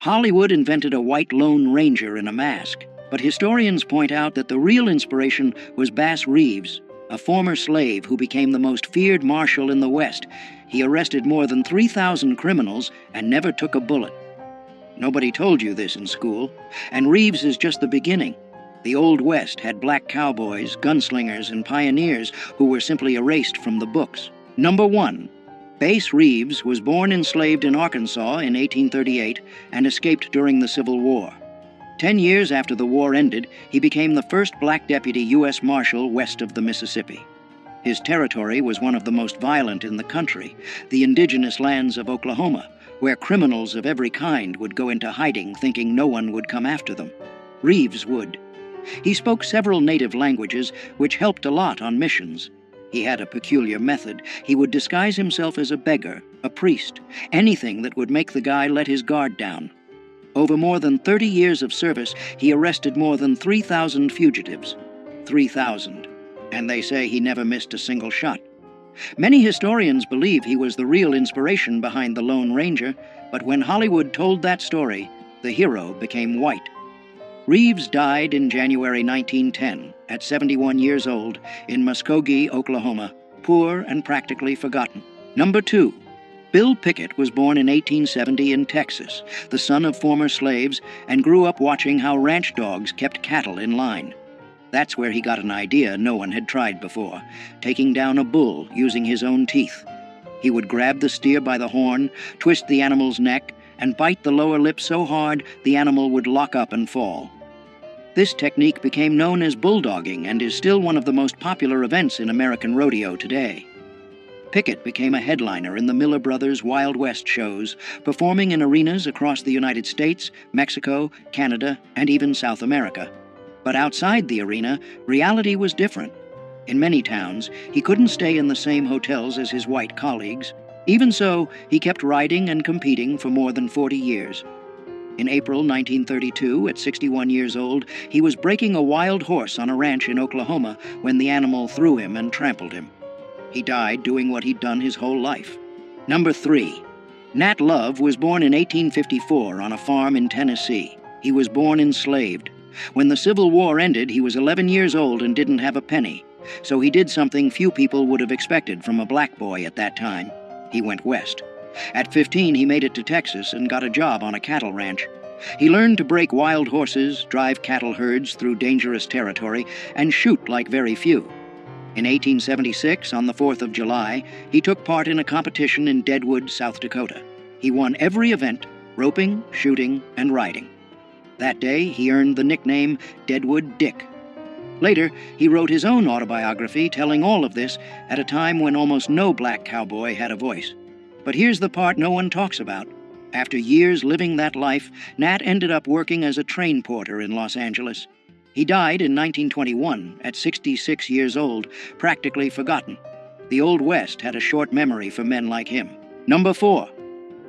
Hollywood invented a white Lone Ranger in a mask, but historians point out that the real inspiration was Bass Reeves, a former slave who became the most feared marshal in the West. He arrested more than 3,000 criminals and never took a bullet. Nobody told you this in school, and Reeves is just the beginning. The Old West had black cowboys, gunslingers, and pioneers who were simply erased from the books. Number 1. Bass Reeves was born enslaved in Arkansas in 1838 and escaped during the Civil War. 10 years after the war ended, he became the first black deputy U.S. Marshal west of the Mississippi. His territory was one of the most violent in the country, the indigenous lands of Oklahoma, where criminals of every kind would go into hiding thinking no one would come after them. Reeves would. He spoke several native languages, which helped a lot on missions. He had a peculiar method. He would disguise himself as a beggar, a priest, anything that would make the guy let his guard down. Over more than 30 years of service, he arrested more than 3,000 fugitives. 3,000. And they say he never missed a single shot. Many historians believe he was the real inspiration behind the Lone Ranger, but when Hollywood told that story, the hero became white. Reeves died in January 1910, at 71 years old, in Muskogee, Oklahoma, poor and practically forgotten. Number 2. Bill Pickett was born in 1870 in Texas, the son of former slaves, and grew up watching how ranch dogs kept cattle in line. That's where he got an idea no one had tried before, taking down a bull using his own teeth. He would grab the steer by the horn, twist the animal's neck, and bite the lower lip so hard the animal would lock up and fall. This technique became known as bulldogging and is still one of the most popular events in American rodeo today. Pickett became a headliner in the Miller Brothers Wild West shows, performing in arenas across the United States, Mexico, Canada, and even South America. But outside the arena, reality was different. In many towns, he couldn't stay in the same hotels as his white colleagues. Even so, he kept riding and competing for more than 40 years. In April 1932, at 61 years old, he was breaking a wild horse on a ranch in Oklahoma when the animal threw him and trampled him. He died doing what he'd done his whole life. Number 3. Nat Love was born in 1854 on a farm in Tennessee. He was born enslaved. When the Civil War ended, he was 11 years old and didn't have a penny. So he did something few people would have expected from a black boy at that time. He went west. At 15, he made it to Texas and got a job on a cattle ranch. He learned to break wild horses, drive cattle herds through dangerous territory, and shoot like very few. In 1876, on the 4th of July, he took part in a competition in Deadwood, South Dakota. He won every event, roping, shooting, and riding. That day, he earned the nickname Deadwood Dick. Later, he wrote his own autobiography telling all of this at a time when almost no black cowboy had a voice. But here's the part no one talks about. After years living that life, Nat ended up working as a train porter in Los Angeles. He died in 1921 at 66 years old, practically forgotten. The Old West had a short memory for men like him. Number 4.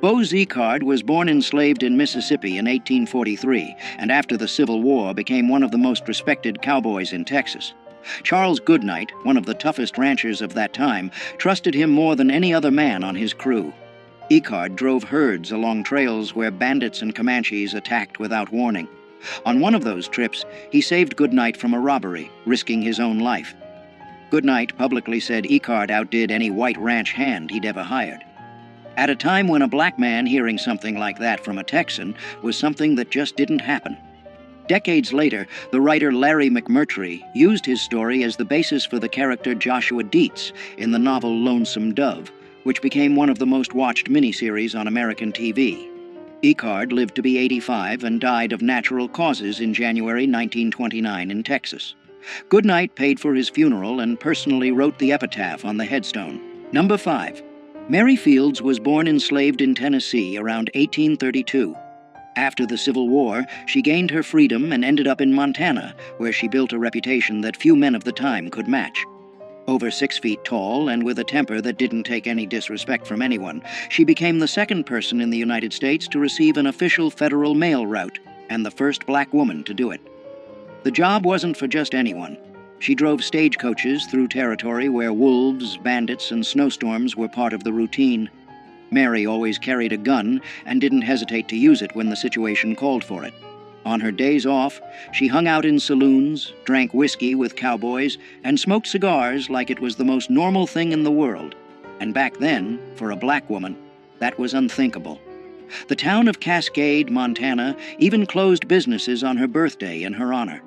Bo Zickard was born enslaved in Mississippi in 1843, and after the Civil War became one of the most respected cowboys in Texas. Charles Goodnight, one of the toughest ranchers of that time, trusted him more than any other man on his crew. Zickard drove herds along trails where bandits and Comanches attacked without warning. On one of those trips, he saved Goodnight from a robbery, risking his own life. Goodnight publicly said Zickard outdid any white ranch hand he'd ever hired. At a time when a black man hearing something like that from a Texan was something that just didn't happen. Decades later, the writer Larry McMurtry used his story as the basis for the character Joshua Dietz in the novel Lonesome Dove, which became one of the most watched miniseries on American TV. Zickard lived to be 85 and died of natural causes in January 1929 in Texas. Goodnight paid for his funeral and personally wrote the epitaph on the headstone. Number 5. Mary Fields was born enslaved in Tennessee around 1832. After the Civil War, she gained her freedom and ended up in Montana, where she built a reputation that few men of the time could match. Over 6 feet tall and with a temper that didn't take any disrespect from anyone, she became the second person in the United States to receive an official federal mail route, and the first black woman to do it. The job wasn't for just anyone. She drove stagecoaches through territory where wolves, bandits, and snowstorms were part of the routine. Mary always carried a gun and didn't hesitate to use it when the situation called for it. On her days off, she hung out in saloons, drank whiskey with cowboys, and smoked cigars like it was the most normal thing in the world. And back then, for a black woman, that was unthinkable. The town of Cascade, Montana, even closed businesses on her birthday in her honor.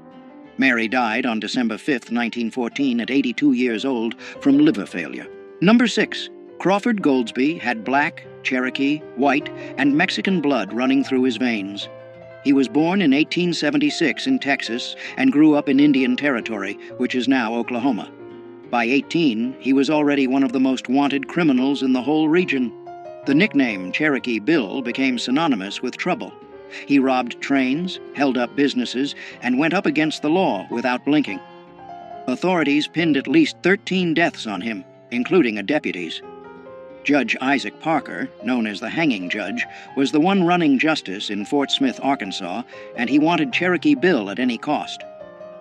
Mary died on December 5, 1914, at 82 years old from liver failure. Number 6. Crawford Goldsby had black, Cherokee, white, and Mexican blood running through his veins. He was born in 1876 in Texas and grew up in Indian Territory, which is now Oklahoma. By 18, he was already one of the most wanted criminals in the whole region. The nickname Cherokee Bill became synonymous with trouble. He robbed trains, held up businesses, and went up against the law without blinking. Authorities pinned at least 13 deaths on him, including a deputy's. Judge Isaac Parker, known as the Hanging Judge, was the one running justice in Fort Smith, Arkansas, and he wanted Cherokee Bill at any cost.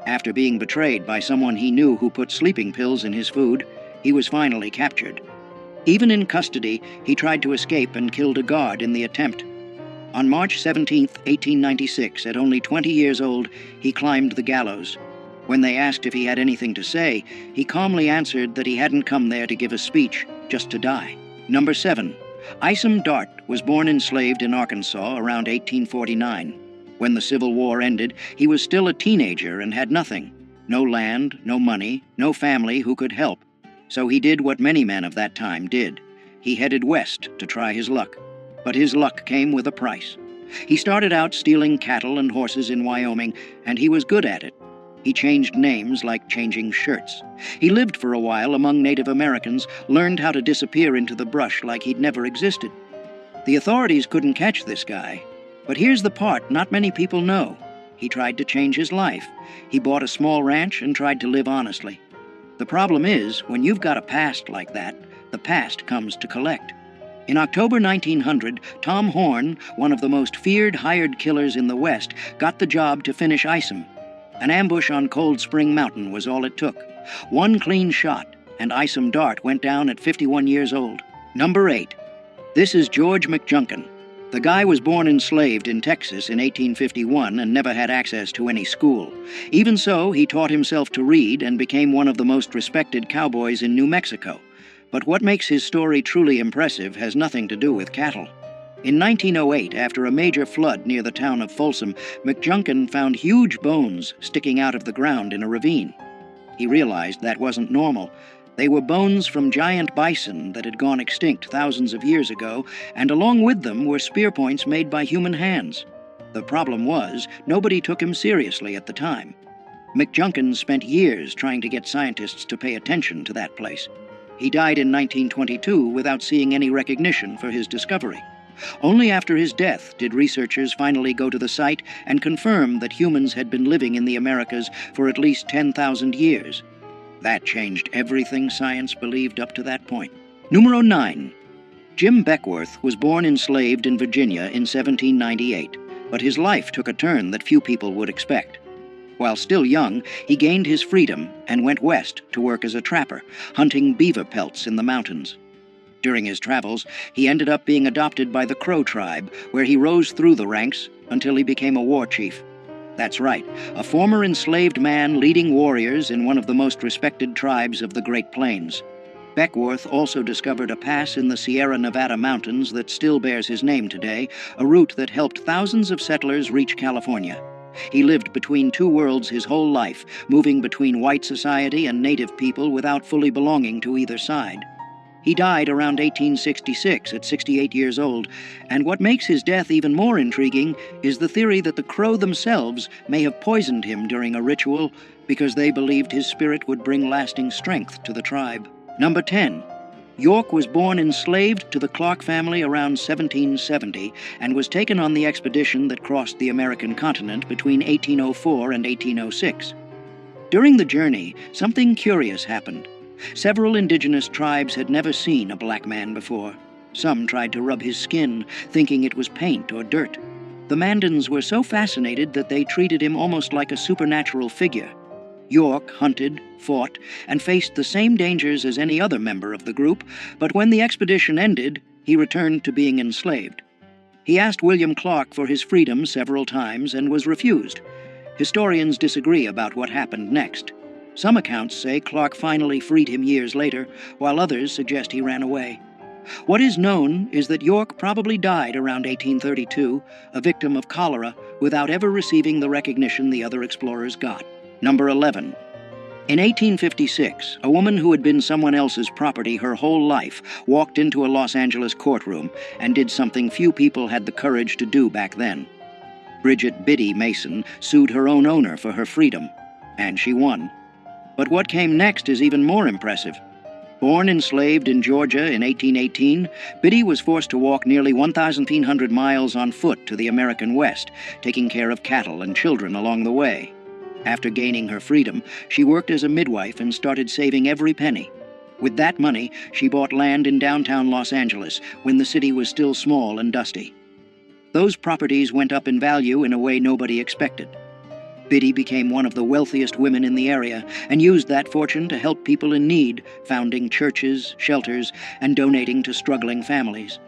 After being betrayed by someone he knew who put sleeping pills in his food, he was finally captured. Even in custody, he tried to escape and killed a guard in the attempt. On March 17, 1896, at only 20 years old, he climbed the gallows. When they asked if he had anything to say, he calmly answered that he hadn't come there to give a speech, just to die. Number 7. Isom Dart was born enslaved in Arkansas around 1849. When the Civil War ended, he was still a teenager and had nothing. No land, no money, no family who could help. So he did what many men of that time did. He headed west to try his luck. But his luck came with a price. He started out stealing cattle and horses in Wyoming, and he was good at it. He changed names like changing shirts. He lived for a while among Native Americans, learned how to disappear into the brush like he'd never existed. The authorities couldn't catch this guy. But here's the part not many people know. He tried to change his life. He bought a small ranch and tried to live honestly. The problem is, when you've got a past like that, the past comes to collect. In October 1900, Tom Horn, one of the most feared hired killers in the West, got the job to finish Isom. An ambush on Cold Spring Mountain was all it took. One clean shot, and Isom Dart went down at 51 years old. Number 8. This is George McJunkin. The guy was born enslaved in Texas in 1851 and never had access to any school. Even so, he taught himself to read and became one of the most respected cowboys in New Mexico. But what makes his story truly impressive has nothing to do with cattle. In 1908, after a major flood near the town of Folsom, McJunkin found huge bones sticking out of the ground in a ravine. He realized that wasn't normal. They were bones from giant bison that had gone extinct thousands of years ago, and along with them were spear points made by human hands. The problem was, nobody took him seriously at the time. McJunkin spent years trying to get scientists to pay attention to that place. He died in 1922 without seeing any recognition for his discovery. Only after his death did researchers finally go to the site and confirm that humans had been living in the Americas for at least 10,000 years. That changed everything science believed up to that point. Numero 9. Jim Beckwourth was born enslaved in Virginia in 1798, but his life took a turn that few people would expect. While still young, he gained his freedom and went west to work as a trapper, hunting beaver pelts in the mountains. During his travels, he ended up being adopted by the Crow tribe, where he rose through the ranks until he became a war chief. That's right, a former enslaved man leading warriors in one of the most respected tribes of the Great Plains. Beckwourth also discovered a pass in the Sierra Nevada mountains that still bears his name today, a route that helped thousands of settlers reach California. He lived between two worlds his whole life, moving between white society and native people without fully belonging to either side. He died around 1866 at 68 years old, and what makes his death even more intriguing is the theory that the Crow themselves may have poisoned him during a ritual because they believed his spirit would bring lasting strength to the tribe. Number 10. York was born enslaved to the Clark family around 1770 and was taken on the expedition that crossed the American continent between 1804 and 1806. During the journey, something curious happened. Several indigenous tribes had never seen a black man before. Some tried to rub his skin, thinking it was paint or dirt. The Mandans were so fascinated that they treated him almost like a supernatural figure. York hunted, fought, and faced the same dangers as any other member of the group, but when the expedition ended, he returned to being enslaved. He asked William Clark for his freedom several times and was refused. Historians disagree about what happened next. Some accounts say Clark finally freed him years later, while others suggest he ran away. What is known is that York probably died around 1832, a victim of cholera, without ever receiving the recognition the other explorers got. Number 11. In 1856, a woman who had been someone else's property her whole life walked into a Los Angeles courtroom and did something few people had the courage to do back then. Bridget Biddy Mason sued her own owner for her freedom, and she won. But what came next is even more impressive. Born enslaved in Georgia in 1818, Biddy was forced to walk nearly 1,500 miles on foot to the American West, taking care of cattle and children along the way. After gaining her freedom, she worked as a midwife and started saving every penny. With that money, she bought land in downtown Los Angeles when the city was still small and dusty. Those properties went up in value in a way nobody expected. Biddy became one of the wealthiest women in the area and used that fortune to help people in need, founding churches, shelters, and donating to struggling families.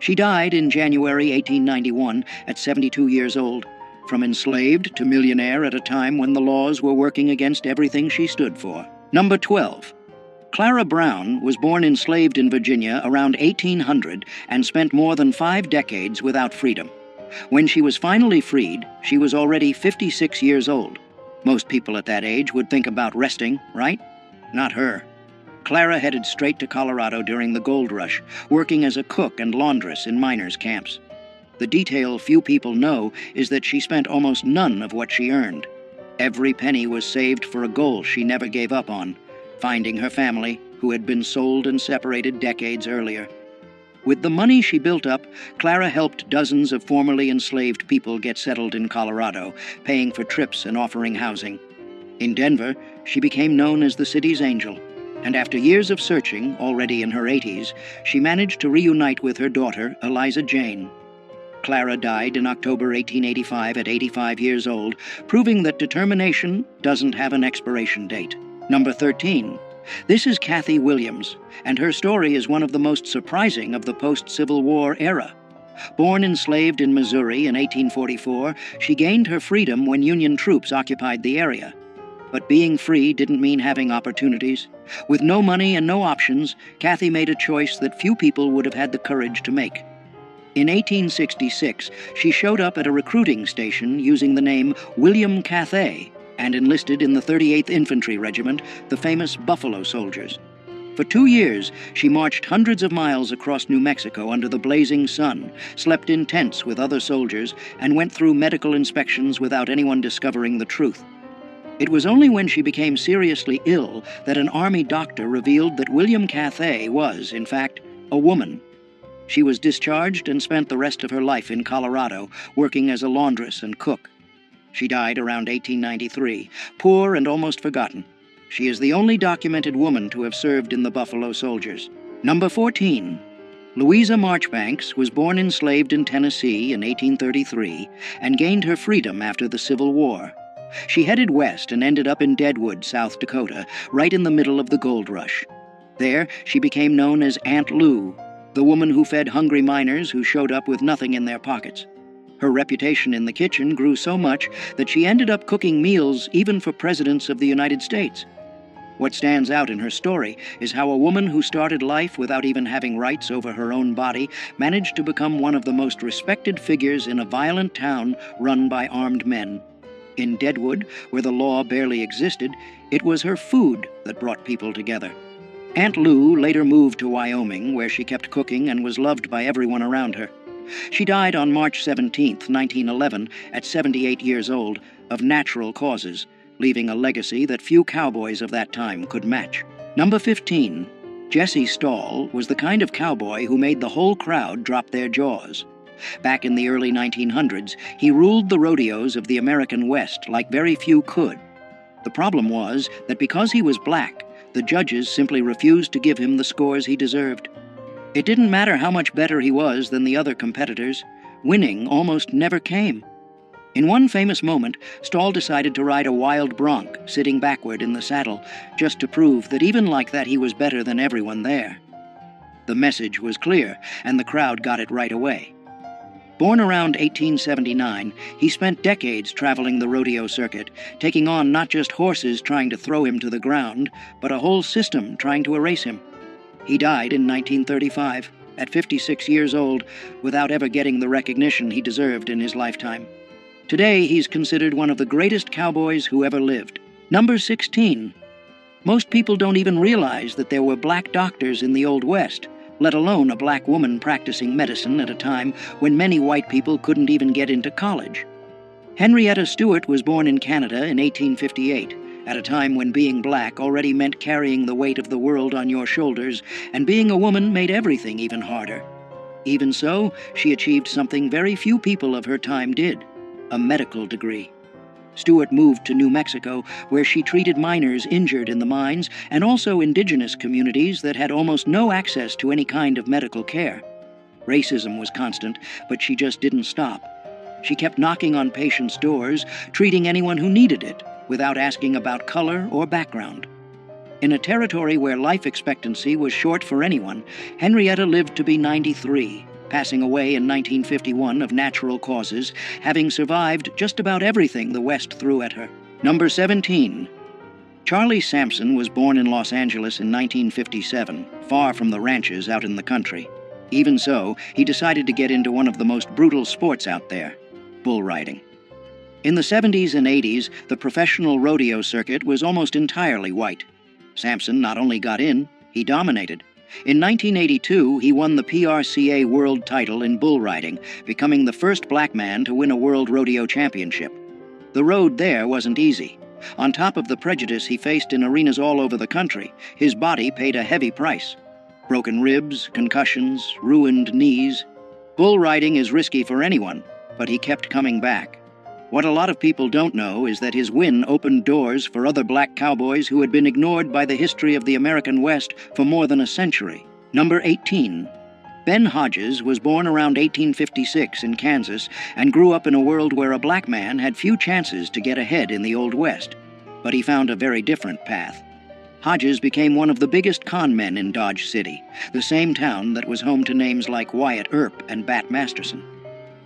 She died in January 1891 at 72 years old, from enslaved to millionaire at a time when the laws were working against everything she stood for. Number 12. Clara Brown was born enslaved in Virginia around 1800 and spent more than 5 decades without freedom. When she was finally freed, she was already 56 years old. Most people at that age would think about resting, right? Not her. Clara headed straight to Colorado during the gold rush, working as a cook and laundress in miners' camps. The detail few people know is that she spent almost none of what she earned. Every penny was saved for a goal she never gave up on, finding her family, who had been sold and separated decades earlier. With the money she built up, Clara helped dozens of formerly enslaved people get settled in Colorado, paying for trips and offering housing. In Denver, she became known as the city's angel, and after years of searching, already in her 80s, she managed to reunite with her daughter, Eliza Jane. Clara died in October 1885 at 85 years old, proving that determination doesn't have an expiration date. Number 13. This is Kathy Williams, and her story is one of the most surprising of the post-Civil War era. Born enslaved in Missouri in 1844, she gained her freedom when Union troops occupied the area. But being free didn't mean having opportunities. With no money and no options, Kathy made a choice that few people would have had the courage to make. In 1866, she showed up at a recruiting station using the name William Cathay and enlisted in the 38th Infantry Regiment, the famous Buffalo Soldiers. For 2 years, she marched hundreds of miles across New Mexico under the blazing sun, slept in tents with other soldiers, and went through medical inspections without anyone discovering the truth. It was only when she became seriously ill that an Army doctor revealed that William Cathay was, in fact, a woman. She was discharged and spent the rest of her life in Colorado, working as a laundress and cook. She died around 1893, poor and almost forgotten. She is the only documented woman to have served in the Buffalo Soldiers. Number 14. Louisa Marchbanks was born enslaved in Tennessee in 1833 and gained her freedom after the Civil War. She headed west and ended up in Deadwood, South Dakota, right in the middle of the gold rush. There, she became known as Aunt Lou, the woman who fed hungry miners who showed up with nothing in their pockets. Her reputation in the kitchen grew so much that she ended up cooking meals even for presidents of the United States. What stands out in her story is how a woman who started life without even having rights over her own body managed to become one of the most respected figures in a violent town run by armed men. In Deadwood, where the law barely existed, it was her food that brought people together. Aunt Lou later moved to Wyoming, where she kept cooking and was loved by everyone around her. She died on March 17, 1911, at 78 years old, of natural causes, leaving a legacy that few cowboys of that time could match. Number 15. Jesse Stahl was the kind of cowboy who made the whole crowd drop their jaws. Back in the early 1900s, he ruled the rodeos of the American West like very few could. The problem was that because he was black, the judges simply refused to give him the scores he deserved. It didn't matter how much better he was than the other competitors. Winning almost never came. In one famous moment, Stahl decided to ride a wild bronc, sitting backward in the saddle, just to prove that even like that he was better than everyone there. The message was clear, and the crowd got it right away. Born around 1879, he spent decades traveling the rodeo circuit, taking on not just horses trying to throw him to the ground, but a whole system trying to erase him. He died in 1935, at 56 years old, without ever getting the recognition he deserved in his lifetime. Today, he's considered one of the greatest cowboys who ever lived. Number 16. Most people don't even realize that there were black doctors in the Old West, let alone a black woman practicing medicine at a time when many white people couldn't even get into college. Henrietta Stewart was born in Canada in 1858, at a time when being black already meant carrying the weight of the world on your shoulders, and being a woman made everything even harder. Even so, she achieved something very few people of her time did: a medical degree. Stewart moved to New Mexico, where she treated miners injured in the mines and also indigenous communities that had almost no access to any kind of medical care. Racism was constant, but she just didn't stop. She kept knocking on patients' doors, treating anyone who needed it, without asking about color or background. In a territory where life expectancy was short for anyone, Henrietta lived to be 93. Passing away in 1951 of natural causes, having survived just about everything the West threw at her. Number 17. Charlie Sampson was born in Los Angeles in 1957, far from the ranches out in the country. Even so, he decided to get into one of the most brutal sports out there: bull riding. In the 70s and 80s, the professional rodeo circuit was almost entirely white. Sampson not only got in, he dominated. In 1982, he won the PRCA world title in bull riding, becoming the first black man to win a world rodeo championship. The road there wasn't easy. On top of the prejudice he faced in arenas all over the country, his body paid a heavy price. Broken ribs, concussions, ruined knees. Bull riding is risky for anyone, but he kept coming back. What a lot of people don't know is that his win opened doors for other black cowboys who had been ignored by the history of the American West for more than a century. Number 18. Ben Hodges was born around 1856 in Kansas and grew up in a world where a black man had few chances to get ahead in the Old West. But he found a very different path. Hodges became one of the biggest con men in Dodge City, the same town that was home to names like Wyatt Earp and Bat Masterson.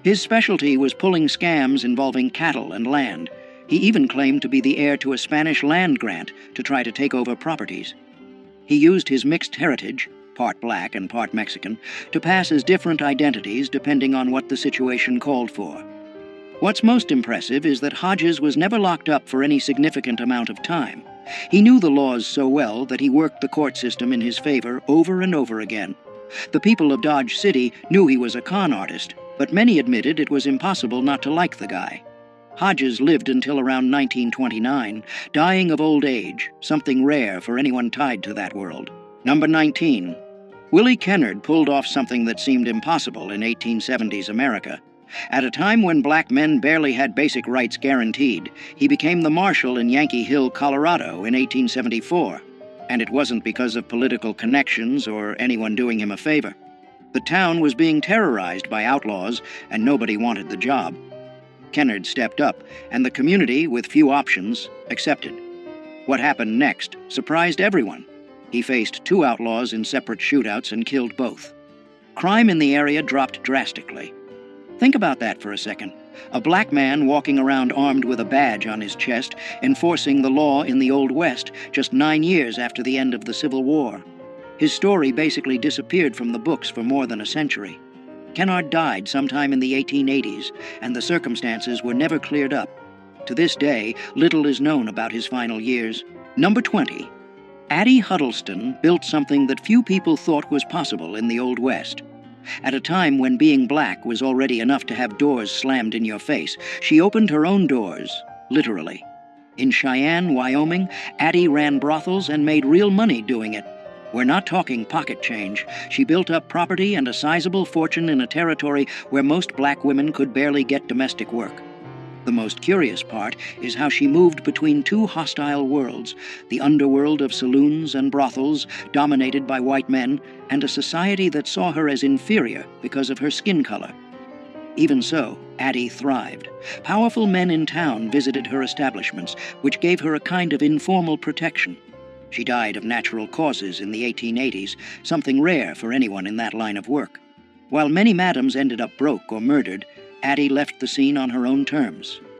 His specialty was pulling scams involving cattle and land. He even claimed to be the heir to a Spanish land grant to try to take over properties. He used his mixed heritage, part black and part Mexican, to pass as different identities depending on what the situation called for. What's most impressive is that Hodges was never locked up for any significant amount of time. He knew the laws so well that he worked the court system in his favor over and over again. The people of Dodge City knew he was a con artist, but many admitted it was impossible not to like the guy. Hodges lived until around 1929, dying of old age, something rare for anyone tied to that world. Number 19. Willie Kennard pulled off something that seemed impossible in 1870s America. At a time when black men barely had basic rights guaranteed, he became the marshal in Yankee Hill, Colorado in 1874. And it wasn't because of political connections or anyone doing him a favor. The town was being terrorized by outlaws, and nobody wanted the job. Kennard stepped up, and the community, with few options, accepted. What happened next surprised everyone. He faced 2 outlaws in separate shootouts and killed both. Crime in the area dropped drastically. Think about that for a second. A black man walking around armed with a badge on his chest, enforcing the law in the Old West just 9 years after the end of the Civil War. His story basically disappeared from the books for more than a century. Kennard died sometime in the 1880s, and the circumstances were never cleared up. To this day, little is known about his final years. Number 20. Addie Huddleston built something that few people thought was possible in the Old West. At a time when being black was already enough to have doors slammed in your face, she opened her own doors, literally. In Cheyenne, Wyoming, Addie ran brothels and made real money doing it. We're not talking pocket change. She built up property and a sizable fortune in a territory where most black women could barely get domestic work. The most curious part is how she moved between 2 hostile worlds, the underworld of saloons and brothels dominated by white men, and a society that saw her as inferior because of her skin color. Even so, Addie thrived. Powerful men in town visited her establishments, which gave her a kind of informal protection. She died of natural causes in the 1880s, something rare for anyone in that line of work. While many madams ended up broke or murdered, Addie left the scene on her own terms.